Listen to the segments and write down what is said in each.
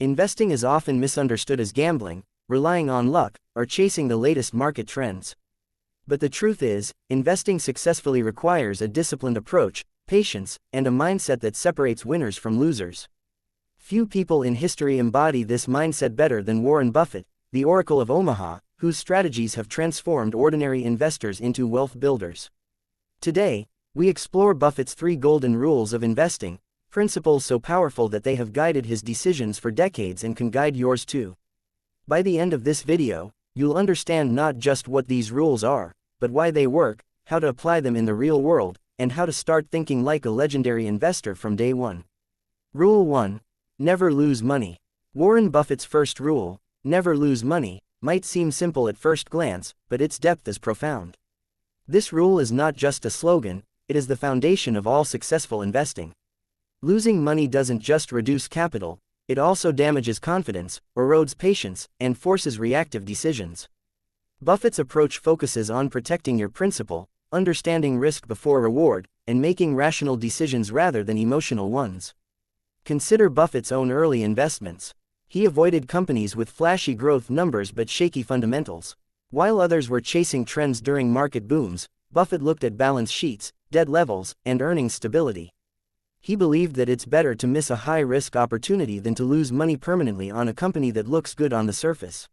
Investing is often misunderstood as gambling, relying on luck, or chasing the latest market trends. But the truth is, investing successfully requires a disciplined approach, patience, and a mindset that separates winners from losers. Few people in history embody this mindset better than Warren Buffett, the Oracle of Omaha, whose strategies have transformed ordinary investors into wealth builders. Today, we explore Buffett's 3 golden rules of investing, principles so powerful that they have guided his decisions for decades and can guide yours too. By the end of this video, you'll understand not just what these rules are, but why they work, how to apply them in the real world, and how to start thinking like a legendary investor from day one. Rule 1. Never lose money. Warren Buffett's first rule, never lose money, might seem simple at first glance, but its depth is profound. This rule is not just a slogan, it is the foundation of all successful investing. Losing money doesn't just reduce capital, it also damages confidence, erodes patience, and forces reactive decisions. Buffett's approach focuses on protecting your principal, understanding risk before reward, and making rational decisions rather than emotional ones. Consider Buffett's own early investments. He avoided companies with flashy growth numbers but shaky fundamentals. While others were chasing trends during market booms, Buffett looked at balance sheets, debt levels, and earnings stability. He believed that it's better to miss a high-risk opportunity than to lose money permanently on a company that looks good on the surface.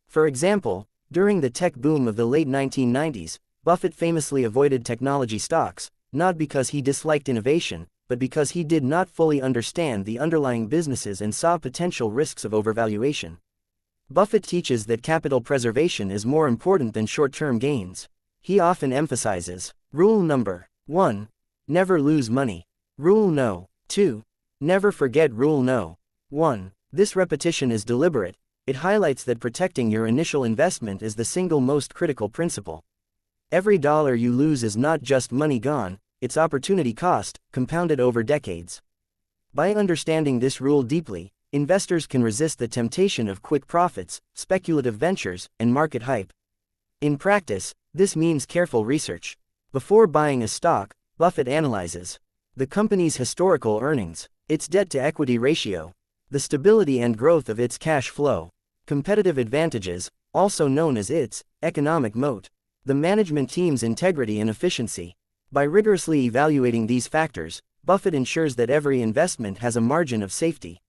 For example, during the tech boom of the late 1990s, Buffett famously avoided technology stocks, not because he disliked innovation, but because he did not fully understand the underlying businesses and saw potential risks of overvaluation. Buffett teaches that capital preservation is more important than short-term gains. He often emphasizes, Rule number 1. Never lose money. Rule no. 2. Never forget Rule no. 1. This repetition is deliberate. It highlights that protecting your initial investment is the single most critical principle. Every dollar you lose is not just money gone, it's opportunity cost, compounded over decades. By understanding this rule deeply, investors can resist the temptation of quick profits, speculative ventures, and market hype. In practice, this means careful research. Before buying a stock, Buffett analyzes the company's historical earnings, its debt-to-equity ratio, the stability and growth of its cash flow, competitive advantages, also known as its economic moat, the management team's integrity and efficiency. By rigorously evaluating these factors, Buffett ensures that every investment has a margin of safety.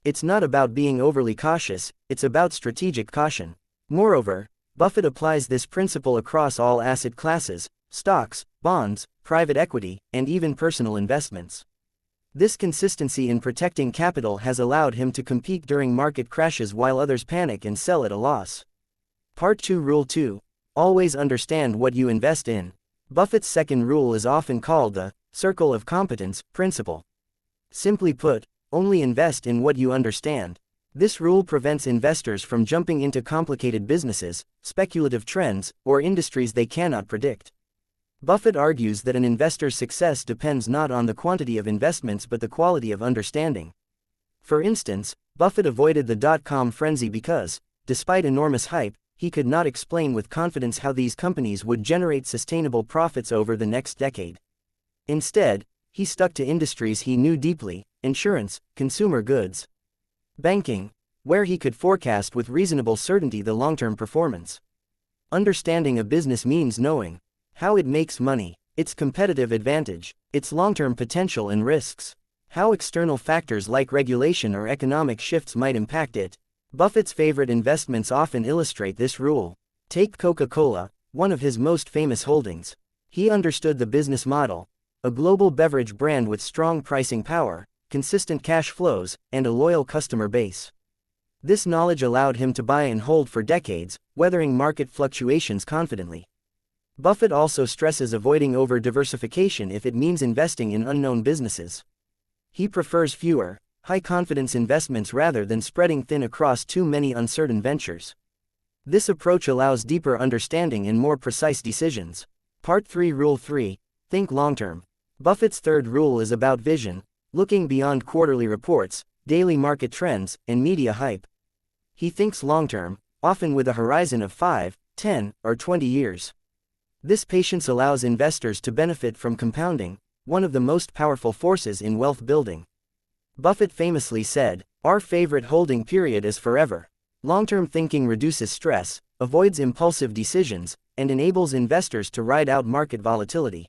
It's not about being overly cautious, it's about strategic caution. Moreover, Buffett applies this principle across all asset classes, stocks, bonds, private equity, and even personal investments. This consistency in protecting capital has allowed him to compete during market crashes while others panic and sell at a loss. Part 2 Rule 2. Always understand what you invest in. Buffett's second rule is often called the circle of competence principle. Simply put, only invest in what you understand. This rule prevents investors from jumping into complicated businesses, speculative trends, or industries they cannot predict. Buffett argues that an investor's success depends not on the quantity of investments but the quality of understanding. For instance, Buffett avoided the dot-com frenzy because, despite enormous hype, he could not explain with confidence how these companies would generate sustainable profits over the next decade. Instead, he stuck to industries he knew deeply: insurance, consumer goods, banking, where he could forecast with reasonable certainty the long-term performance. Understanding a business means knowing how it makes money, its competitive advantage, its long-term potential and risks, how external factors like regulation or economic shifts might impact it. Buffett's favorite investments often illustrate this rule. Take Coca-Cola, one of his most famous holdings. He understood the business model: a global beverage brand with strong pricing power, consistent cash flows, and a loyal customer base. This knowledge allowed him to buy and hold for decades, weathering market fluctuations confidently. Buffett also stresses avoiding over-diversification if it means investing in unknown businesses. He prefers fewer, high-confidence investments rather than spreading thin across too many uncertain ventures. This approach allows deeper understanding and more precise decisions. Part 3 Rule 3. Think long-term. Buffett's third rule is about vision, looking beyond quarterly reports, daily market trends, and media hype. He thinks long-term, often with a horizon of 5, 10, or 20 years. This patience allows investors to benefit from compounding, one of the most powerful forces in wealth building. Buffett famously said, Our favorite holding period is forever. Long-term thinking reduces stress, avoids impulsive decisions, and enables investors to ride out market volatility.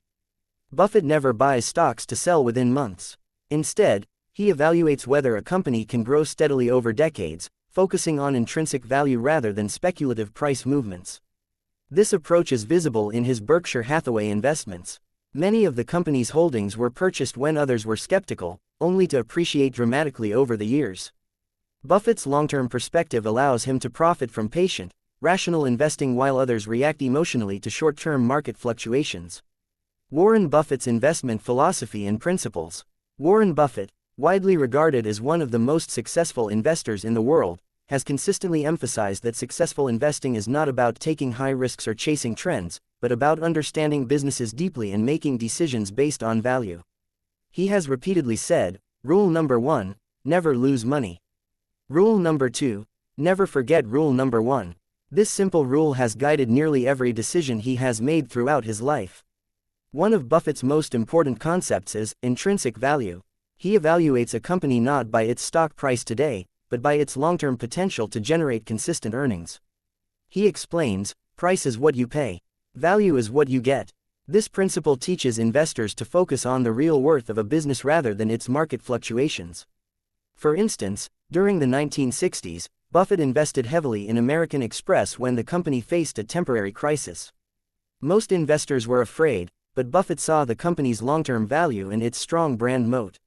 Buffett never buys stocks to sell within months. Instead, he evaluates whether a company can grow steadily over decades, focusing on intrinsic value rather than speculative price movements. This approach is visible in his Berkshire Hathaway investments. Many of the company's holdings were purchased when others were skeptical, only to appreciate dramatically over the years. Buffett's long-term perspective allows him to profit from patient, rational investing while others react emotionally to short-term market fluctuations. Warren Buffett's investment philosophy and principles. Warren Buffett, widely regarded as one of the most successful investors in the world, has consistently emphasized that successful investing is not about taking high risks or chasing trends, but about understanding businesses deeply and making decisions based on value. He has repeatedly said, "Rule number 1, never lose money. Rule number 2, never forget rule number 1. This simple rule has guided nearly every decision he has made throughout his life. One of Buffett's most important concepts is intrinsic value. He evaluates a company not by its stock price today, but by its long-term potential to generate consistent earnings. He explains, price is what you pay. Value is what you get. This principle teaches investors to focus on the real worth of a business rather than its market fluctuations. For instance, during the 1960s, Buffett invested heavily in American Express when the company faced a temporary crisis. Most investors were afraid, but Buffett saw the company's long-term value and its strong brand moat.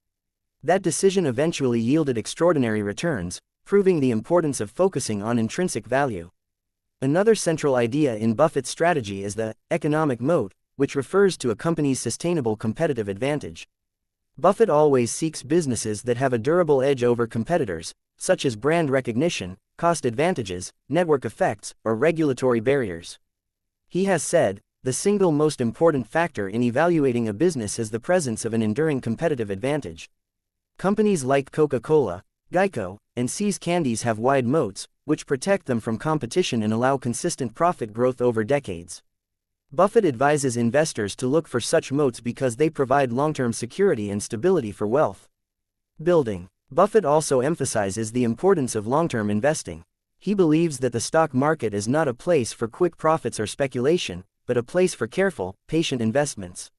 That decision eventually yielded extraordinary returns, proving the importance of focusing on intrinsic value. Another central idea in Buffett's strategy is the economic moat, which refers to a company's sustainable competitive advantage. Buffett always seeks businesses that have a durable edge over competitors, such as brand recognition, cost advantages, network effects, or regulatory barriers. He has said, the single most important factor in evaluating a business is the presence of an enduring competitive advantage. Companies like Coca-Cola, Geico, and See's Candies have wide moats, which protect them from competition and allow consistent profit growth over decades. Buffett advises investors to look for such moats because they provide long-term security and stability for wealth building. Buffett also emphasizes the importance of long-term investing. He believes that the stock market is not a place for quick profits or speculation, but a place for careful, patient investments.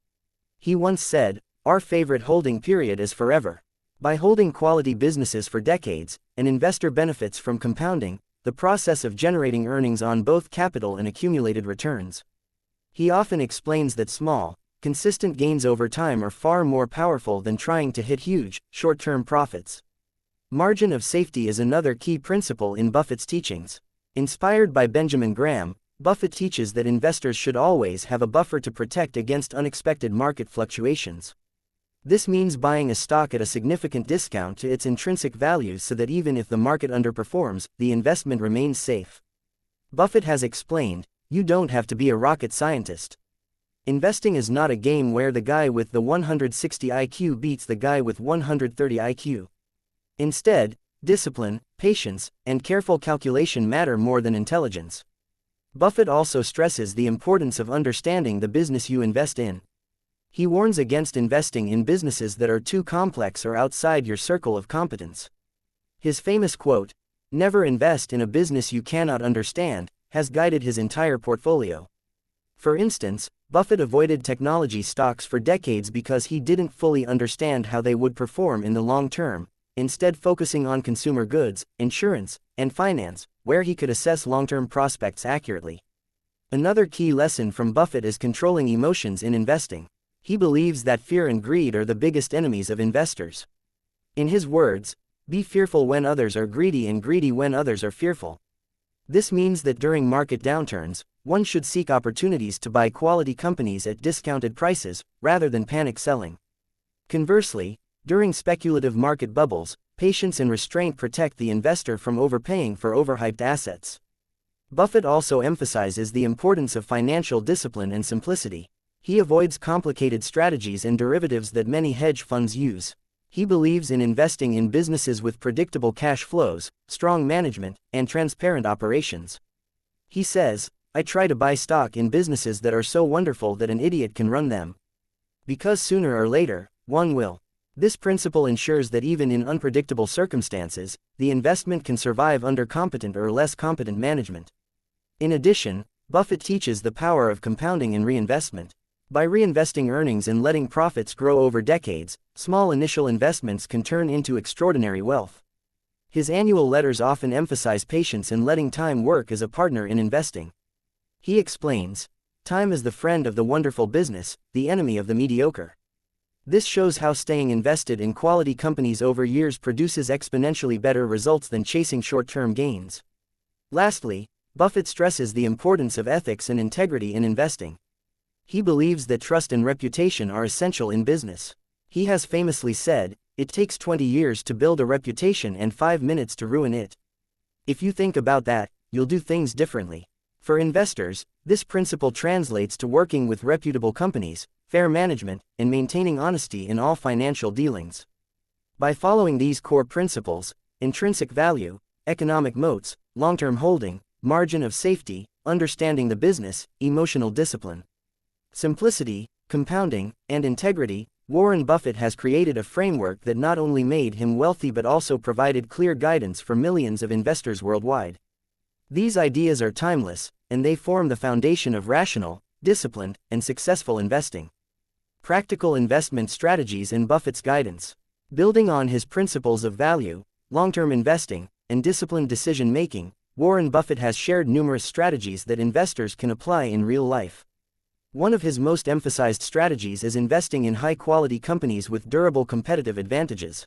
He once said, "Our favorite holding period is forever." By holding quality businesses for decades, an investor benefits from compounding, the process of generating earnings on both capital and accumulated returns. He often explains that small, consistent gains over time are far more powerful than trying to hit huge, short-term profits. Margin of safety is another key principle in Buffett's teachings. Inspired by Benjamin Graham, Buffett teaches that investors should always have a buffer to protect against unexpected market fluctuations. This means buying a stock at a significant discount to its intrinsic value so that even if the market underperforms, the investment remains safe. Buffett has explained, you don't have to be a rocket scientist. Investing is not a game where the guy with the 160 IQ beats the guy with 130 IQ. Instead, discipline, patience, and careful calculation matter more than intelligence. Buffett also stresses the importance of understanding the business you invest in. He warns against investing in businesses that are too complex or outside your circle of competence. His famous quote, "Never invest in a business you cannot understand," has guided his entire portfolio. For instance, Buffett avoided technology stocks for decades because he didn't fully understand how they would perform in the long term, instead focusing on consumer goods, insurance, and finance, where he could assess long-term prospects accurately. Another key lesson from Buffett is controlling emotions in investing. He believes that fear and greed are the biggest enemies of investors. In his words, be fearful when others are greedy and greedy when others are fearful. This means that during market downturns, one should seek opportunities to buy quality companies at discounted prices, rather than panic selling. Conversely, during speculative market bubbles, patience and restraint protect the investor from overpaying for overhyped assets. Buffett also emphasizes the importance of financial discipline and simplicity. He avoids complicated strategies and derivatives that many hedge funds use. He believes in investing in businesses with predictable cash flows, strong management, and transparent operations. He says, "I try to buy stock in businesses that are so wonderful that an idiot can run them. Because sooner or later, one will." This principle ensures that even in unpredictable circumstances, the investment can survive under competent or less competent management. In addition, Buffett teaches the power of compounding and reinvestment. By reinvesting earnings and letting profits grow over decades, small initial investments can turn into extraordinary wealth. His annual letters often emphasize patience and letting time work as a partner in investing. He explains, "Time is the friend of the wonderful business, the enemy of the mediocre." This shows how staying invested in quality companies over years produces exponentially better results than chasing short-term gains. Lastly, Buffett stresses the importance of ethics and integrity in investing. He believes that trust and reputation are essential in business. He has famously said, "It takes 20 years to build a reputation and 5 minutes to ruin it." If you think about that, you'll do things differently. For investors, this principle translates to working with reputable companies, fair management, and maintaining honesty in all financial dealings. By following these core principles, intrinsic value, economic moats, long-term holding, margin of safety, understanding the business, emotional discipline, simplicity, compounding, and integrity, Warren Buffett has created a framework that not only made him wealthy but also provided clear guidance for millions of investors worldwide. These ideas are timeless, and they form the foundation of rational, disciplined, and successful investing. Practical investment strategies in Buffett's guidance. Building on his principles of value, long-term investing, and disciplined decision-making, Warren Buffett has shared numerous strategies that investors can apply in real life. One of his most emphasized strategies is investing in high-quality companies with durable competitive advantages.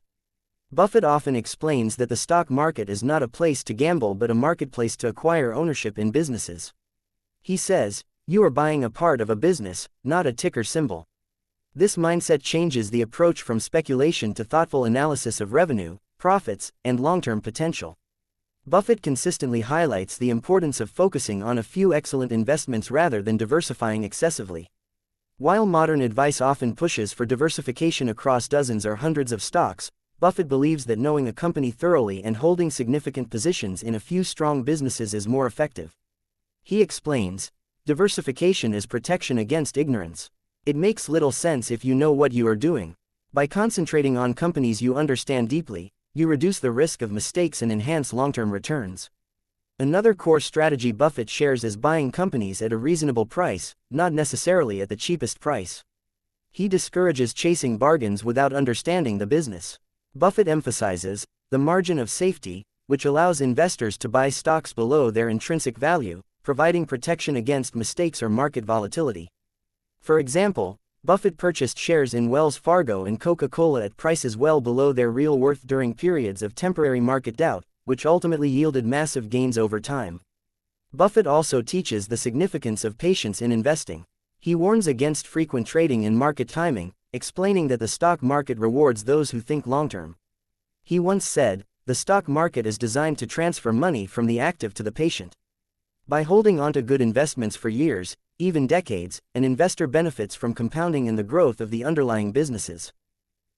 Buffett often explains that the stock market is not a place to gamble but a marketplace to acquire ownership in businesses. He says, "You are buying a part of a business, not a ticker symbol." This mindset changes the approach from speculation to thoughtful analysis of revenue, profits, and long-term potential. Buffett consistently highlights the importance of focusing on a few excellent investments rather than diversifying excessively. While modern advice often pushes for diversification across dozens or hundreds of stocks, Buffett believes that knowing a company thoroughly and holding significant positions in a few strong businesses is more effective. He explains, "Diversification is protection against ignorance. It makes little sense if you know what you are doing. By concentrating on companies you understand deeply, you reduce the risk of mistakes and enhance long-term returns." Another core strategy Buffett shares is buying companies at a reasonable price, not necessarily at the cheapest price. He discourages chasing bargains without understanding the business. Buffett emphasizes the margin of safety, which allows investors to buy stocks below their intrinsic value, providing protection against mistakes or market volatility. For example, Buffett purchased shares in Wells Fargo and Coca-Cola at prices well below their real worth during periods of temporary market doubt, which ultimately yielded massive gains over time. Buffett also teaches the significance of patience in investing. He warns against frequent trading and market timing, explaining that the stock market rewards those who think long-term. He once said, "The stock market is designed to transfer money from the active to the patient." By holding onto good investments for years, even decades, an investor benefits from compounding in the growth of the underlying businesses.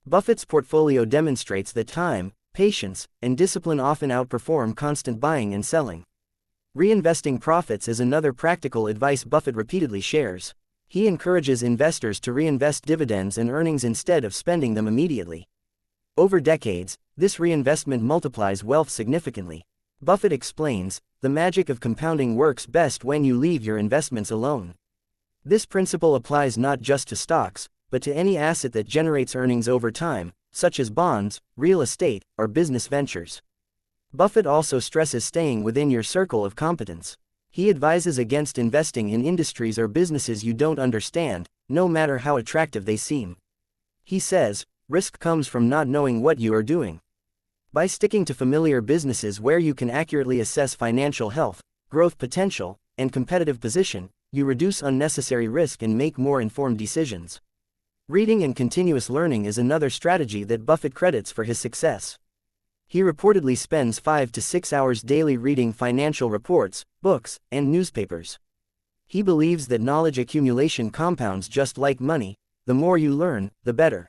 Buffett's portfolio demonstrates that time, patience, and discipline often outperform constant buying and selling. Reinvesting profits is another practical advice Buffett repeatedly shares. He encourages investors to reinvest dividends and earnings instead of spending them immediately. Over decades, this reinvestment multiplies wealth significantly. Buffett explains, "The magic of compounding works best when you leave your investments alone." This principle applies not just to stocks, but to any asset that generates earnings over time, such as bonds, real estate, or business ventures. Buffett also stresses staying within your circle of competence. He advises against investing in industries or businesses you don't understand, no matter how attractive they seem. He says, "Risk comes from not knowing what you are doing." By sticking to familiar businesses where you can accurately assess financial health, growth potential, and competitive position, you reduce unnecessary risk and make more informed decisions. Reading and continuous learning is another strategy that Buffett credits for his success. He reportedly spends 5 to 6 hours daily reading financial reports, books, and newspapers. He believes that knowledge accumulation compounds just like money. The more you learn, the better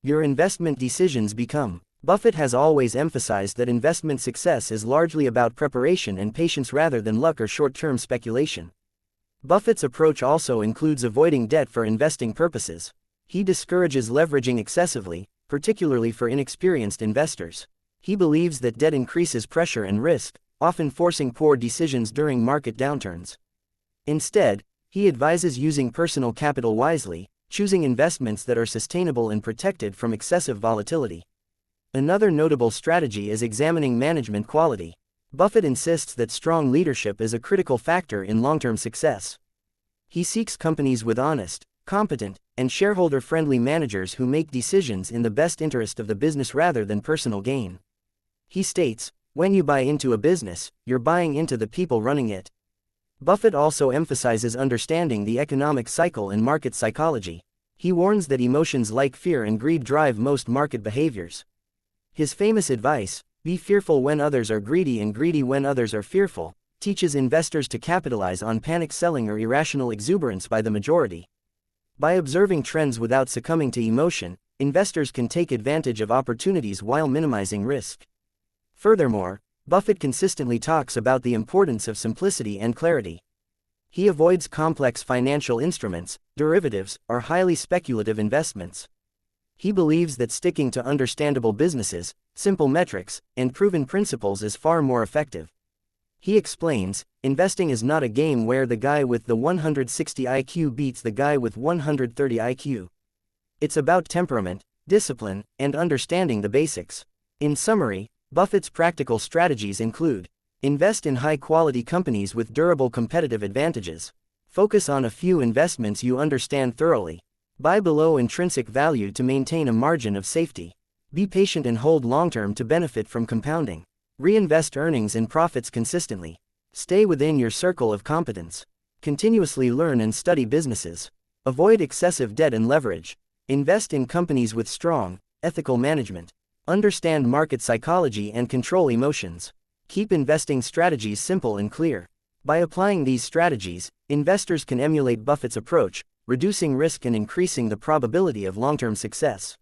your investment decisions become. Buffett has always emphasized that investment success is largely about preparation and patience rather than luck or short-term speculation. Buffett's approach also includes avoiding debt for investing purposes. He discourages leveraging excessively, particularly for inexperienced investors. He believes that debt increases pressure and risk, often forcing poor decisions during market downturns. Instead, he advises using personal capital wisely, choosing investments that are sustainable and protected from excessive volatility. Another notable strategy is examining management quality. Buffett insists that strong leadership is a critical factor in long-term success. He seeks companies with honest, competent, and shareholder-friendly managers who make decisions in the best interest of the business rather than personal gain. He states, "When you buy into a business, you're buying into the people running it." Buffett also emphasizes understanding the economic cycle and market psychology. He warns that emotions like fear and greed drive most market behaviors. His famous advice, "Be fearful when others are greedy and greedy when others are fearful," teaches investors to capitalize on panic selling or irrational exuberance by the majority. By observing trends without succumbing to emotion, investors can take advantage of opportunities while minimizing risk. Furthermore, Buffett consistently talks about the importance of simplicity and clarity. He avoids complex financial instruments, derivatives, or highly speculative investments. He believes that sticking to understandable businesses, simple metrics, and proven principles is far more effective. He explains, investing is not a game where the guy with the 160 IQ beats the guy with 130 IQ. It's about temperament, discipline, and understanding the basics. In summary, Buffett's practical strategies include: invest in high-quality companies with durable competitive advantages. Focus on a few investments you understand thoroughly. Buy below intrinsic value to maintain a margin of safety. Be patient and hold long-term to benefit from compounding. Reinvest earnings and profits consistently. Stay within your circle of competence. Continuously learn and study businesses. Avoid excessive debt and leverage. Invest in companies with strong, ethical management. Understand market psychology and control emotions. Keep investing strategies simple and clear. By applying these strategies, investors can emulate Buffett's approach, reducing risk and increasing the probability of long-term success.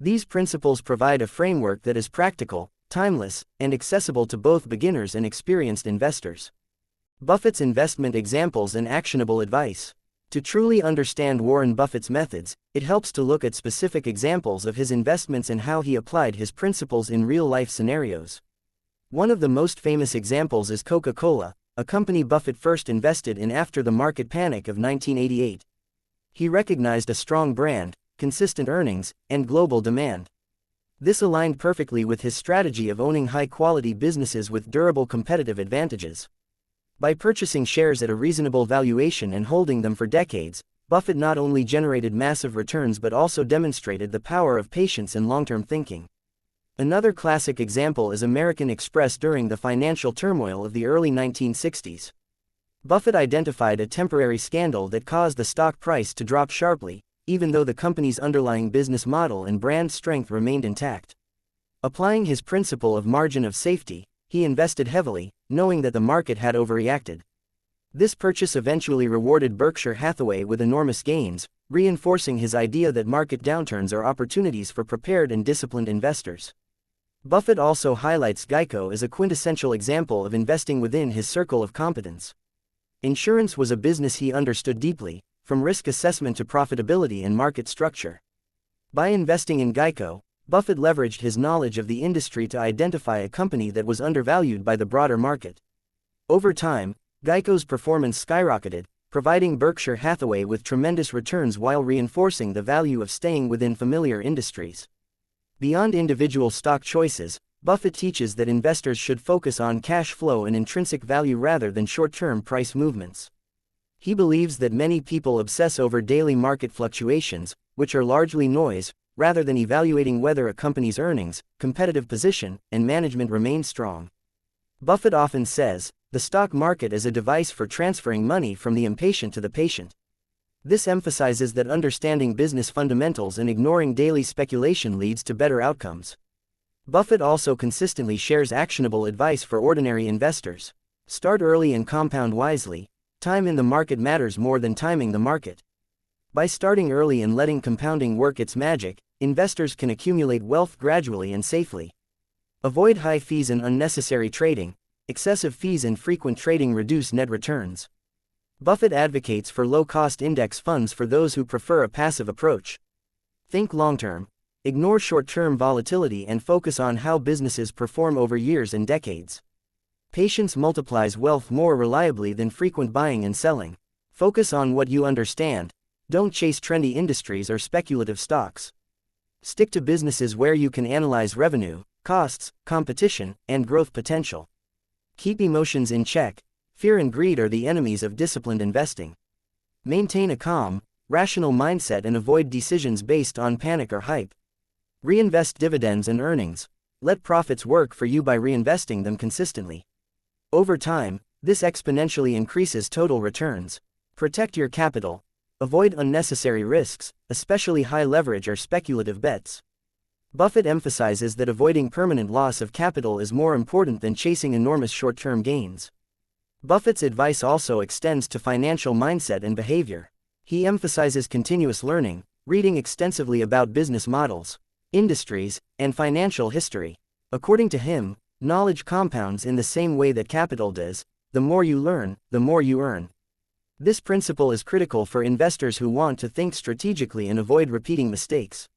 These principles provide a framework that is practical, timeless, and accessible to both beginners and experienced investors. Buffett's investment examples and actionable advice. To truly understand Warren Buffett's methods, it helps to look at specific examples of his investments and how he applied his principles in real-life scenarios. One of the most famous examples is Coca-Cola, a company Buffett first invested in after the market panic of 1988. He recognized a strong brand, consistent earnings, and global demand. This aligned perfectly with his strategy of owning high-quality businesses with durable competitive advantages. By purchasing shares at a reasonable valuation and holding them for decades, Buffett not only generated massive returns but also demonstrated the power of patience and long-term thinking. Another classic example is American Express during the financial turmoil of the early 1960s. Buffett identified a temporary scandal that caused the stock price to drop sharply, even though the company's underlying business model and brand strength remained intact. Applying his principle of margin of safety, he invested heavily, knowing that the market had overreacted. This purchase eventually rewarded Berkshire Hathaway with enormous gains, reinforcing his idea that market downturns are opportunities for prepared and disciplined investors. Buffett also highlights Geico as a quintessential example of investing within his circle of competence. Insurance was a business he understood deeply, from risk assessment to profitability and market structure. By investing in Geico, Buffett leveraged his knowledge of the industry to identify a company that was undervalued by the broader market. Over time, Geico's performance skyrocketed, providing Berkshire Hathaway with tremendous returns while reinforcing the value of staying within familiar industries. Beyond individual stock choices, Buffett teaches that investors should focus on cash flow and intrinsic value rather than short-term price movements. He believes that many people obsess over daily market fluctuations, which are largely noise, rather than evaluating whether a company's earnings, competitive position, and management remain strong. Buffett often says, "The stock market is a device for transferring money from the impatient to the patient." This emphasizes that understanding business fundamentals and ignoring daily speculation leads to better outcomes. Buffett also consistently shares actionable advice for ordinary investors. Start early and compound wisely. Time in the market matters more than timing the market. By starting early and letting compounding work its magic, investors can accumulate wealth gradually and safely. Avoid high fees and unnecessary trading. Excessive fees and frequent trading reduce net returns. Buffett advocates for low-cost index funds for those who prefer a passive approach. Think long-term. Ignore short-term volatility and focus on how businesses perform over years and decades. Patience multiplies wealth more reliably than frequent buying and selling. Focus on what you understand. Don't chase trendy industries or speculative stocks. Stick to businesses where you can analyze revenue, costs, competition, and growth potential. Keep emotions in check. Fear and greed are the enemies of disciplined investing. Maintain a calm, rational mindset and avoid decisions based on panic or hype. Reinvest dividends and earnings. Let profits work for you by reinvesting them consistently. Over time, this exponentially increases total returns. Protect your capital. Avoid unnecessary risks, especially high leverage or speculative bets. Buffett emphasizes that avoiding permanent loss of capital is more important than chasing enormous short-term gains. Buffett's advice also extends to financial mindset and behavior. He emphasizes continuous learning, reading extensively about business models, industries, and financial history. According to him, knowledge compounds in the same way that capital does. The more you learn, the more you earn. This principle is critical for investors who want to think strategically and avoid repeating mistakes.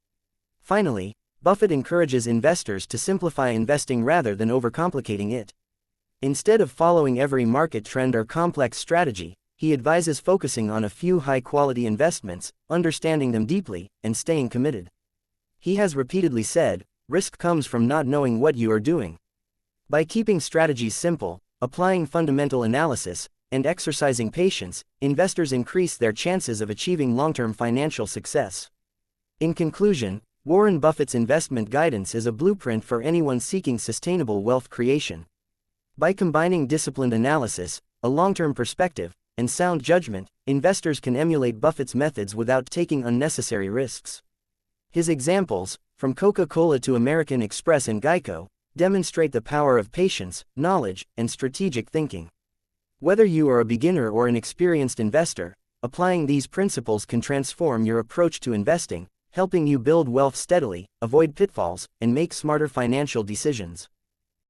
Finally, Buffett encourages investors to simplify investing rather than overcomplicating it. Instead of following every market trend or complex strategy, he advises focusing on a few high-quality investments, understanding them deeply, and staying committed. He has repeatedly said, risk comes from not knowing what you are doing. By keeping strategies simple, applying fundamental analysis, and exercising patience, investors increase their chances of achieving long-term financial success. In conclusion, Warren Buffett's investment guidance is a blueprint for anyone seeking sustainable wealth creation. By combining disciplined analysis, a long-term perspective, and sound judgment, investors can emulate Buffett's methods without taking unnecessary risks. His examples, from Coca-Cola to American Express and Geico, demonstrate the power of patience, knowledge, and strategic thinking. Whether you are a beginner or an experienced investor, applying these principles can transform your approach to investing, helping you build wealth steadily, avoid pitfalls, and make smarter financial decisions.